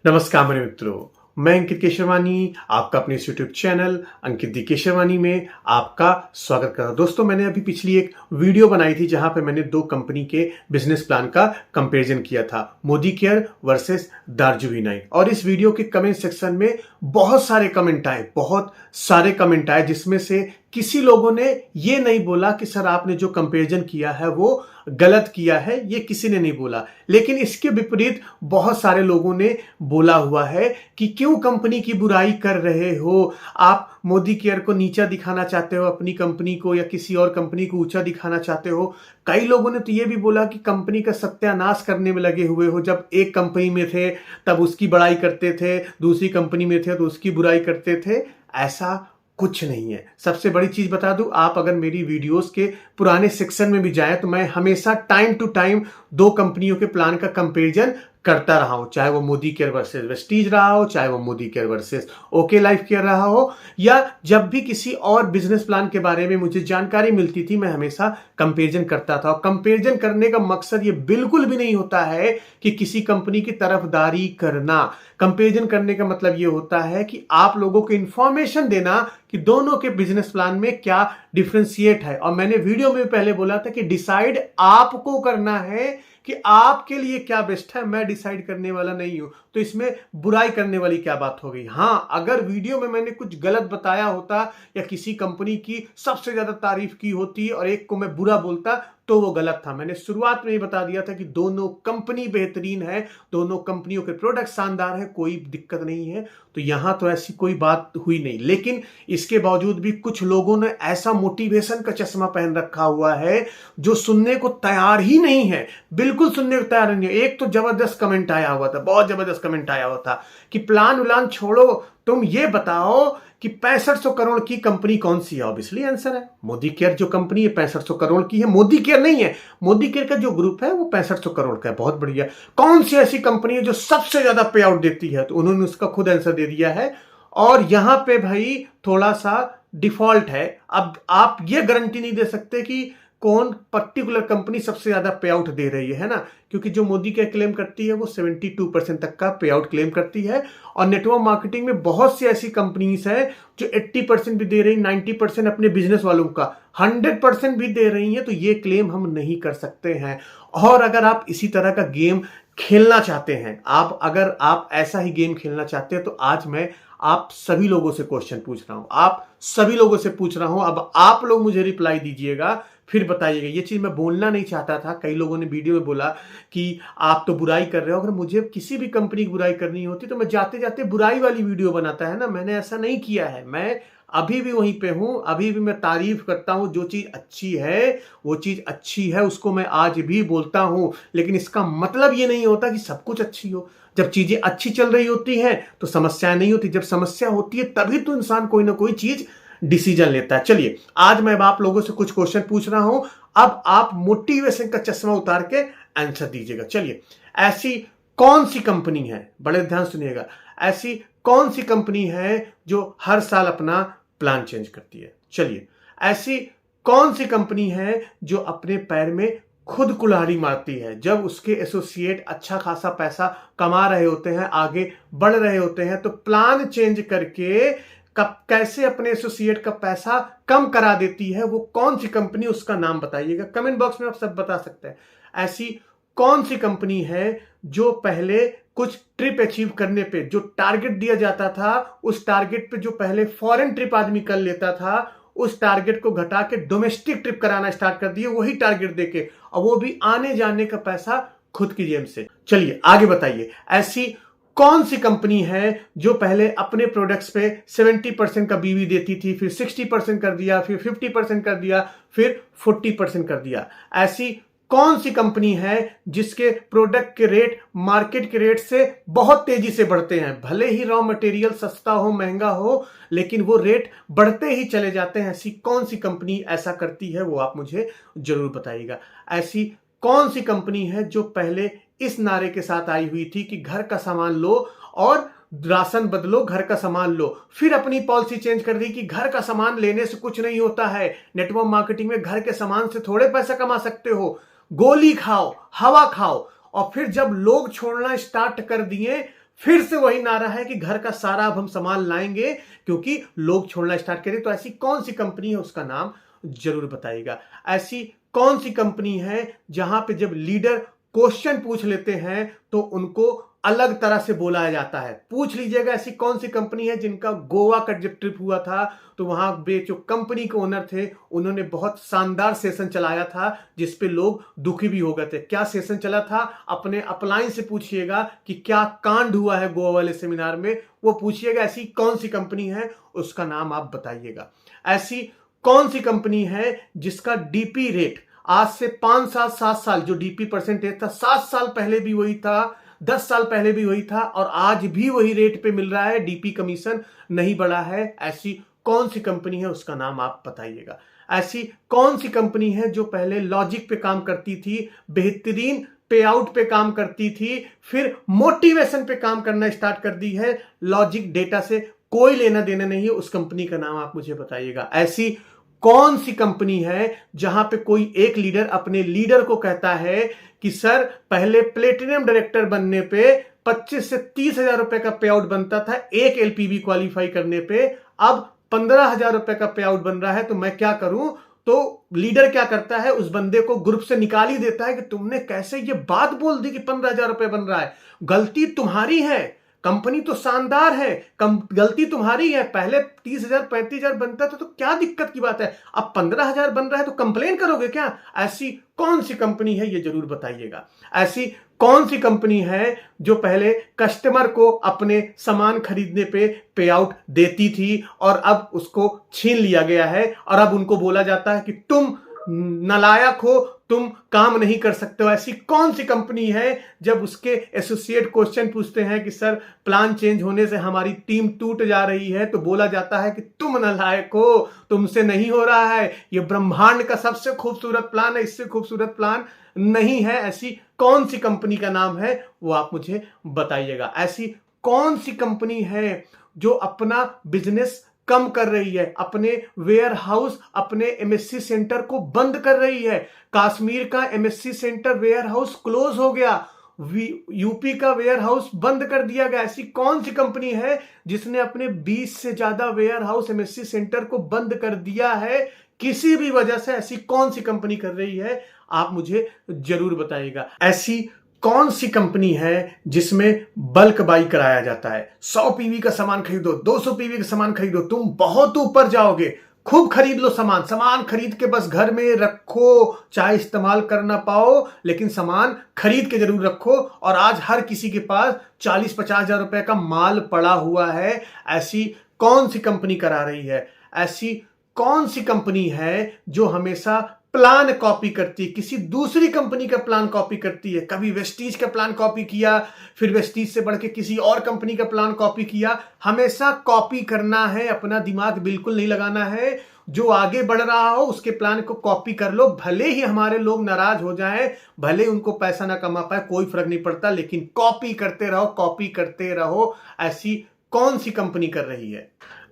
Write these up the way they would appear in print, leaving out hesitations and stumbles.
नमस्कार मेरे मित्रों, मैं अंकित केशवानी आपका अपने इस यूट्यूब चैनल अंकित दी केशवानी में आपका स्वागत कर रहा हूं। दोस्तों, मैंने अभी पिछली एक वीडियो बनाई थी जहां पे मैंने दो कंपनी के बिजनेस प्लान का कंपैरिजन किया था, मोदी केयर वर्सेस दार्जिलिंग। और इस वीडियो के कमेंट सेक्शन में बहुत सारे कमेंट आए जिसमें से किसी लोगों ने ये नहीं बोला कि सर आपने जो कंपैरिजन किया है वो गलत किया है, ये किसी ने नहीं बोला। लेकिन इसके विपरीत बहुत सारे लोगों ने बोला हुआ है कि क्यों कंपनी की बुराई कर रहे हो, आप मोदी केयर को नीचा दिखाना चाहते हो अपनी कंपनी को, या किसी और कंपनी को ऊंचा दिखाना चाहते हो। कई लोगों ने तो ये भी बोला कि कंपनी का सत्यानाश करने में लगे हुए हो, जब एक कंपनी में थे तब उसकी बड़ाई करते थे, दूसरी कंपनी में थे तो उसकी बुराई करते थे। ऐसा कुछ नहीं है। सबसे बड़ी चीज बता दूं, आप अगर मेरी वीडियोस के पुराने सेक्शन में भी जाएं तो मैं हमेशा टाइम टू टाइम दो कंपनियों के प्लान का कंपैरिजन करता रहा हूं, चाहे वो मोदी केयर वर्सेस वेस्टीज रहा हो, चाहे वो Modi care versus okay life care रहा हो, या जब भी किसी और बिजनेस प्लान के बारे में मुझे जानकारी मिलती थी मैं हमेशा कंपैरिजन करता था। और कंपैरिजन करने का मकसद ये बिल्कुल भी नहीं होता है कि किसी कंपनी की तरफदारी करना। कंपैरिजन करने का मतलब ये होता है कि आप लोगों को इंफॉर्मेशन देना कि दोनों के बिजनेस प्लान में क्या डिफरेंशिएट है। और मैंने वीडियो में पहले बोला था कि डिसाइड आपको करना है कि आपके लिए क्या बेस्ट है, मैं डिसाइड करने वाला नहीं हूं। तो इसमें बुराई करने वाली क्या बात हो गई। हां, अगर वीडियो में मैंने कुछ गलत बताया होता या किसी कंपनी की सबसे ज्यादा तारीफ की होती और एक को मैं बुरा बोलता तो वो गलत था। मैंने शुरुआत में ही बता दिया था कि दोनों कंपनी बेहतरीन है, दोनों कंपनियों के प्रोडक्ट शानदार है, कोई दिक्कत नहीं है। तो यहां तो ऐसी कोई बात हुई नहीं। लेकिन इसके बावजूद भी कुछ लोगों ने ऐसा मोटिवेशन का चश्मा पहन रखा हुआ है जो सुनने को तैयार ही नहीं है, बिल्कुल सुनने को तैयार नहीं है। एक तो जबरदस्त कमेंट आया हुआ था, बहुत जबरदस्त कमेंट आया हुआ था कि प्लान उलान छोड़ो, तुम ये बताओ कि 6500 करोड़ की कंपनी कौन सी है। ऑब्वियसली आंसर है मोदी केयर। जो कंपनी है 6500 करोड़ की है, मोदी केयर नहीं है। मोदी केयर का जो ग्रुप है वो 6500 करोड़ का है। बहुत बढ़िया। कौन सी ऐसी कंपनी है जो सबसे ज्यादा पे आउट देती है, तो उन्होंने उसका खुद आंसर दे दिया है। और यहां पे भाई थोड़ा सा डिफॉल्ट है। अब आप ये गारंटी नहीं दे सकते कि कौन पर्टिकुलर कंपनी सबसे ज्यादा पे आउट दे रही है ना, क्योंकि जो मोदी केयर क्लेम करती है वो 72% तक का पे आउट क्लेम करती है। और नेटवर्क मार्केटिंग में बहुत सी ऐसी कंपनीज है जो 80% भी दे रही, 90% अपने बिजनेस वालों का 100% भी दे रही है। तो ये क्लेम हम नहीं कर सकते हैं। और अगर आप इसी तरह का गेम खेलना चाहते हैं, अगर आप ऐसा ही गेम खेलना चाहते हैं, तो आज मैं आप सभी लोगों से क्वेश्चन पूछ रहा हूं, आप सभी लोगों से पूछ रहा हूं। अब आप लोग मुझे रिप्लाई दीजिएगा, फिर बताइएगा। ये चीज मैं बोलना नहीं चाहता था। कई लोगों ने वीडियो में बोला कि आप तो बुराई कर रहे हो। अगर मुझे किसी भी कंपनी की बुराई करनी होती तो मैं जाते जाते बुराई वाली वीडियो बनाता है ना। मैंने ऐसा नहीं किया है। मैं अभी भी वहीं पे हूं, अभी भी मैं तारीफ करता हूं। जो चीज अच्छी है वो चीज अच्छी है, उसको मैं आज भी बोलता हूं। लेकिन इसका मतलब ये नहीं होता कि सब कुछ अच्छी हो। जब चीजें अच्छी चल रही होती हैं तो समस्या नहीं होती, जब समस्या होती है तभी तो इंसान कोई ना कोई चीज डिसीजन लेता है। चलिए, आज मैं आप लोगों से कुछ क्वेश्चन पूछ रहा हूं, अब आप मोटिवेशन का चश्मा उतार के आंसर दीजिएगा। चलिए, ऐसी कौन सी कंपनी है, बड़े ध्यान सुनिएगा, ऐसी कौन सी कंपनी है जो हर साल अपना प्लान चेंज करती है। चलिए, ऐसी कौन सी कंपनी है जो अपने पैर में खुद कुल्हाड़ी मारती है, जब उसके एसोसिएट अच्छा खासा पैसा कमा रहे होते हैं, आगे बढ़ रहे होते हैं, तो प्लान चेंज करके कब कैसे अपने एसोसिएट का पैसा कम करा देती है। वो कौन सी कंपनी, उसका नाम बताइएगा। कमेंट बॉक्स में आप सब बता सकते हैं। ऐसी कौन सी कंपनी है जो पहले कुछ ट्रिप अचीव करने पे जो टारगेट दिया जाता था, उस टारगेट पे जो पहले फॉरेन ट्रिप आदमी कर लेता था, उस टारगेट को घटा के डोमेस्टिक ट्रिप कराना स्टार्ट कर दिए, वही टारगेट देके, और वो भी आने जाने का पैसा खुद की जेब से। चलिए आगे बताइए, ऐसी कौन सी कंपनी है जो पहले अपने प्रोडक्ट्स पे 70% का बीवी देती थी, फिर 60% कर दिया, फिर 50% कर दिया, फिर 40% कर दिया। ऐसी कौन सी कंपनी है जिसके प्रोडक्ट के रेट मार्केट के रेट से बहुत तेजी से बढ़ते हैं, भले ही रॉ मटेरियल सस्ता हो महंगा हो, लेकिन वो रेट बढ़ते ही चले जाते हैं। ऐसी कौन सी कंपनी ऐसा करती है, वो आप मुझे जरूर बताइएगा। ऐसी कौन सी कंपनी है जो पहले इस नारे के साथ आई हुई थी कि घर का सामान लो और राशन बदलो, घर का सामान लो, फिर अपनी पॉलिसी चेंज कर दी कि घर का सामान लेने से कुछ नहीं होता है, नेटवर्क मार्केटिंग में घर के सामान से थोड़े पैसा कमा सकते हो, गोली खाओ, हवा खाओ। और फिर जब लोग छोड़ना स्टार्ट कर दिए, फिर से वही नारा है कि घर का सारा अब हम सामान लाएंगे क्योंकि लोग छोड़ना स्टार्ट करें। तो ऐसी कौन सी कंपनी है, उसका नाम जरूर बताइएगा। ऐसी कौन सी कंपनी है जहां पे जब लीडर क्वेश्चन पूछ लेते हैं तो उनको अलग तरह से बोला जाता है। पूछ लीजिएगा ऐसी कौन सी कंपनी है जिनका गोवा का जब ट्रिप हुआ था तो वहां पे जो कंपनी के ओनर थे उन्होंने बहुत शानदार सेशन चलाया था जिसपे लोग दुखी भी हो गए थे। क्या सेशन चला था, अपने अपलाइन से पूछिएगा कि क्या कांड हुआ है गोवा वाले सेमिनार में, वो पूछिएगा। ऐसी कौन सी कंपनी है, उसका नाम आप बताइएगा। ऐसी कौन सी कंपनी है जिसका डीपी रेट आज से 5 साल 7 साल जो डीपी परसेंटेज था 7 साल पहले भी वही था, 10 साल पहले भी वही था और आज भी वही रेट पे मिल रहा है, डीपी कमीशन नहीं बढ़ा है। ऐसी कौन सी कंपनी है, उसका नाम आप बताइएगा। ऐसी कौन सी कंपनी है जो पहले लॉजिक पे काम करती थी, बेहतरीन पे आउट पे काम करती थी, फिर मोटिवेशन पे काम करना स्टार्ट कर दी है, लॉजिक डेटा से कोई लेना देना नहीं है, उस कंपनी का नाम आप मुझे बताइएगा। ऐसी कौन सी कंपनी है जहां पे कोई एक लीडर अपने लीडर को कहता है कि सर पहले प्लेटिनम डायरेक्टर बनने पे 25 से 30 हजार रुपए का पे आउट बनता था एक एलपीबी क्वालिफाई करने पे, अब 15,000 रुपए का पे आउट बन रहा है, तो मैं क्या करूं। तो लीडर क्या करता है, उस बंदे को ग्रुप से निकाल ही देता है कि तुमने कैसे ये बात बोल दी कि 15,000 रुपए बन रहा है, गलती तुम्हारी है, कंपनी तो शानदार है, गलती तुम्हारी है, पहले 30,000 35,000 बनता था तो क्या दिक्कत की बात है, अब 15,000 बन रहा है तो कंप्लेन करोगे क्या। ऐसी कौन सी कंपनी है, ये जरूर बताइएगा। ऐसी कौन सी कंपनी है जो पहले कस्टमर को अपने सामान खरीदने पे आउट देती थी और अब उसको छीन लिया गया है और अब उनको बोला जाता है कि तुम नालायक हो, तुम काम नहीं कर सकते हो। ऐसी कौन सी कंपनी है जब उसके एसोसिएट क्वेश्चन पूछते हैं कि सर प्लान चेंज होने से हमारी टीम टूट जा रही है तो बोला जाता है कि तुम नालायक हो, तुमसे नहीं हो रहा है, ये ब्रह्मांड का सबसे खूबसूरत प्लान है, इससे खूबसूरत प्लान नहीं है। ऐसी कौन सी कंपनी का नाम है, वो आप मुझे बताइएगा। ऐसी कौन सी कंपनी है जो अपना बिजनेस कम कर रही है, अपने वेयर हाउस, अपने एमएससी सेंटर को बंद कर रही है। कश्मीर का MSC centre warehouse close हो गया, यूपी का वेयर हाउस बंद कर दिया गया। ऐसी कौन सी कंपनी है जिसने अपने 20 से ज्यादा वेयर हाउस एमएससी सेंटर को बंद कर दिया है किसी भी वजह से। ऐसी कौन सी कंपनी कर रही है, आप मुझे जरूर बताइएगा। ऐसी कौन सी कंपनी है जिसमें बल्क बाई कराया जाता है, 100 पीवी का सामान खरीदो, 200 पीवी का सामान खरीदो, तुम बहुत ऊपर जाओगे, खूब खरीद लो सामान, सामान खरीद के बस घर में रखो, चाहे इस्तेमाल कर ना पाओ लेकिन सामान खरीद के जरूर रखो। और आज हर किसी के पास 40-50 हजार रुपए का माल पड़ा हुआ है। ऐसी कौन सी कंपनी करा रही है। ऐसी कौन सी कंपनी है जो हमेशा प्लान कॉपी करती है, किसी दूसरी कंपनी का प्लान कॉपी करती है। कभी वेस्टीज का प्लान कॉपी किया, फिर वेस्टीज से बढ़ के किसी और कंपनी का प्लान कॉपी किया। हमेशा कॉपी करना है, अपना दिमाग बिल्कुल नहीं लगाना है। जो आगे बढ़ रहा हो उसके प्लान को कॉपी कर लो, भले ही हमारे लोग नाराज हो जाएं, भले उनको पैसा ना कमा पाए, कोई फर्क नहीं पड़ता, लेकिन कॉपी करते रहो, कॉपी करते रहो। ऐसी कौन सी कंपनी कर रही है।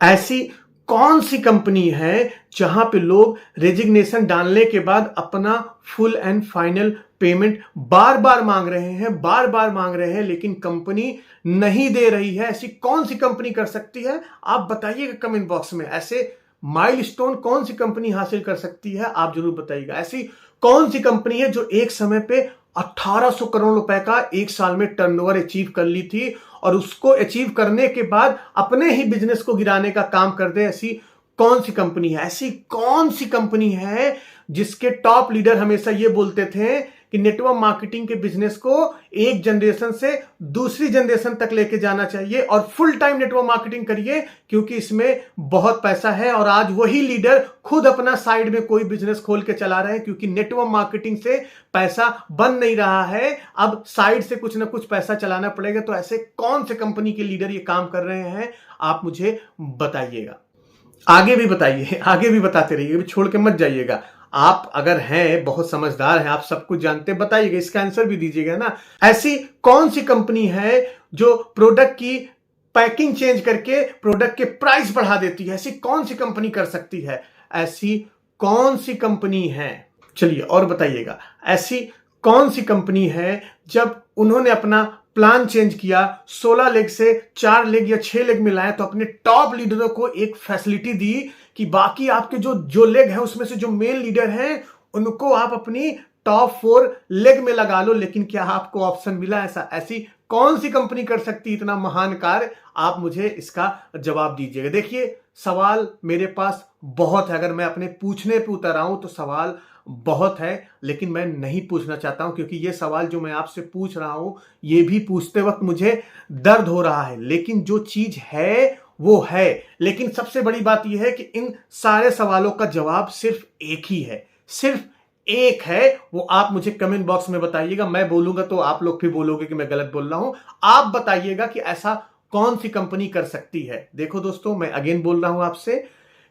ऐसी कौन सी कंपनी है जहां पे लोग रेजिग्नेशन डालने के बाद अपना फुल एंड फाइनल पेमेंट बार बार मांग रहे हैं, बार बार मांग रहे हैं, लेकिन कंपनी नहीं दे रही है। ऐसी कौन सी कंपनी कर सकती है, आप बताइएगा कमेंट बॉक्स में। ऐसे माइलस्टोन कौन सी कंपनी हासिल कर सकती है, आप जरूर बताइएगा। ऐसी कौन सी कंपनी है जो एक समय पे 1800 करोड़ रुपए का एक साल में टर्नओवर अचीव कर ली थी और उसको अचीव करने के बाद अपने ही बिजनेस को गिराने का काम कर दे। ऐसी कौन सी कंपनी है। ऐसी कौन सी कंपनी है जिसके टॉप लीडर हमेशा ये बोलते थे कि नेटवर्क मार्केटिंग के बिजनेस को एक जनरेशन से दूसरी जनरेशन तक लेके जाना चाहिए और फुल टाइम नेटवर्क मार्केटिंग करिए क्योंकि इसमें बहुत पैसा है। और आज वही लीडर खुद अपना साइड में कोई बिजनेस खोल के चला रहे हैं क्योंकि नेटवर्क मार्केटिंग से पैसा बन नहीं रहा है, अब साइड से कुछ ना कुछ पैसा चलाना पड़ेगा। तो ऐसे कौन से कंपनी के लीडर ये काम कर रहे हैं, आप मुझे बताइएगा। आगे भी बताइए, आगे भी बताते रहिए, छोड़ के मत जाइएगा। आप अगर हैं बहुत समझदार हैं, आप सब कुछ जानते हैं, बताइएगा, इसका आंसर भी दीजिएगा ना। ऐसी कौन सी कंपनी है जो प्रोडक्ट की पैकिंग चेंज करके प्रोडक्ट के प्राइस बढ़ा देती है, ऐसी कौन सी कंपनी कर सकती है। ऐसी कौन सी कंपनी है, चलिए और बताइएगा। ऐसी कौन सी कंपनी है जब उन्होंने अपना प्लान चेंज किया, 16 लेग से 4 लेग या 6 लेग में लाया, तो अपने टॉप लीडरों को एक फैसिलिटी दी कि बाकी आपके जो लेग है उसमें से जो मेन लीडर हैं उनको आप अपनी टॉप 4 लेग में लगा लो। लेकिन क्या आपको ऑप्शन मिला ऐसा? ऐसी कौन सी कंपनी कर सकती इतना महान कार्य? आप मुझे इसका जवाब दीजिएगा। देखिए, सवाल मेरे पास बहुत है, अगर मैं अपने पूछने पे उतर आऊं तो सवाल बहुत है, लेकिन मैं नहीं पूछना चाहता हूं, क्योंकि ये सवाल जो मैं आपसे पूछ रहा हूं ये भी पूछते वक्त मुझे दर्द हो रहा है। लेकिन जो चीज है वो है। लेकिन सबसे बड़ी बात यह है कि इन सारे सवालों का जवाब सिर्फ एक ही है, सिर्फ एक है। वो आप मुझे कमेंट बॉक्स में बताइएगा। मैं बोलूंगा तो आप लोग फिर बोलोगे कि मैं गलत बोल रहा हूं। आप बताइएगा कि ऐसा कौन सी कंपनी कर सकती है। देखो दोस्तों, मैं अगेन बोल रहा हूं आपसे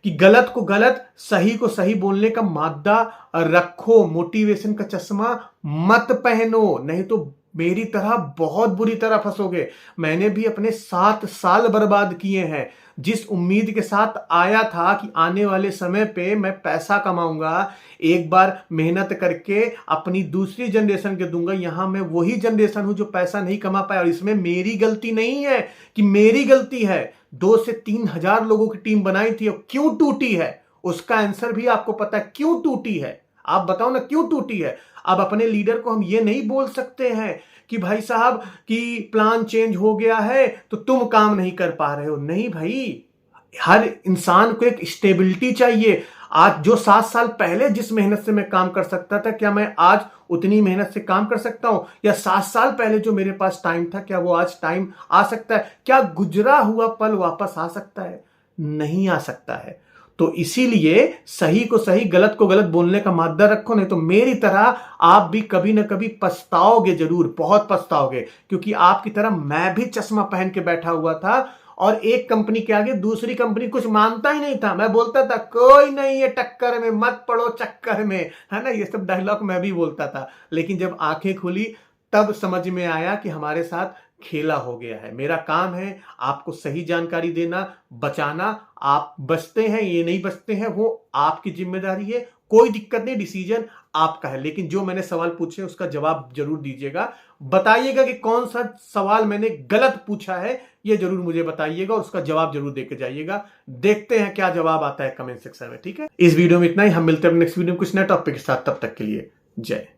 कि गलत को गलत, सही को सही बोलने का मादा रखो, मोटिवेशन का चश्मा मत पहनो, नहीं तो मेरी तरह बहुत बुरी तरह फंसोगे। मैंने भी अपने 7 साल बर्बाद किए हैं, जिस उम्मीद के साथ आया था कि आने वाले समय पे मैं पैसा कमाऊंगा, एक बार मेहनत करके अपनी दूसरी जनरेशन के दूंगा। यहां मैं वही जनरेशन हूं जो पैसा नहीं कमा पाया, और इसमें मेरी गलती नहीं है कि मेरी गलती है। 2 से 3 हजार लोगों की टीम बनाई थी, और क्यों टूटी है उसका आंसर भी आपको पता है। क्यों टूटी है आप बताओ ना, क्यों टूटी है? अब अपने लीडर को हम ये नहीं बोल सकते हैं कि भाई साहब कि प्लान चेंज हो गया है तो तुम काम नहीं कर पा रहे हो। नहीं भाई, हर इंसान को एक स्टेबिलिटी चाहिए। आज जो 7 साल पहले जिस मेहनत से मैं काम कर सकता था, क्या मैं आज उतनी मेहनत से काम कर सकता हूं? या 7 साल पहले जो मेरे पास टाइम था, क्या वो आज टाइम आ सकता है? क्या गुजरा हुआ पल वापस आ सकता है? नहीं आ सकता है। तो इसीलिए सही को सही, गलत को गलत बोलने का मादा रखो, नहीं तो मेरी तरह आप भी कभी ना कभी पछताओगे, जरूर बहुत पछताओगे। क्योंकि आपकी तरह मैं भी चश्मा पहन के बैठा हुआ था, और एक कंपनी के आगे दूसरी कंपनी कुछ मानता ही नहीं था। मैं बोलता था कोई नहीं है टक्कर में, मत पड़ो चक्कर में, है ना, ये सब डायलॉग मैं भी बोलता था। लेकिन जब आंखें खुली तब समझ में आया कि हमारे साथ खेला हो गया है। मेरा काम है आपको सही जानकारी देना, बचाना। आप बचते हैं, ये नहीं बचते हैं, वो आपकी जिम्मेदारी है। कोई दिक्कत नहीं, डिसीजन आपका है। लेकिन जो मैंने सवाल पूछे उसका जवाब जरूर दीजिएगा। बताइएगा कि कौन सा सवाल मैंने गलत पूछा है, ये जरूर मुझे बताइएगा, और उसका जवाब जरूर देके जाइएगा। देखते हैं क्या जवाब आता है कमेंट सेक्शन में। ठीक है, इस वीडियो में इतना ही। हम मिलते हैं नेक्स्ट वीडियो में कुछ नए टॉपिक के साथ। तब तक के लिए जय।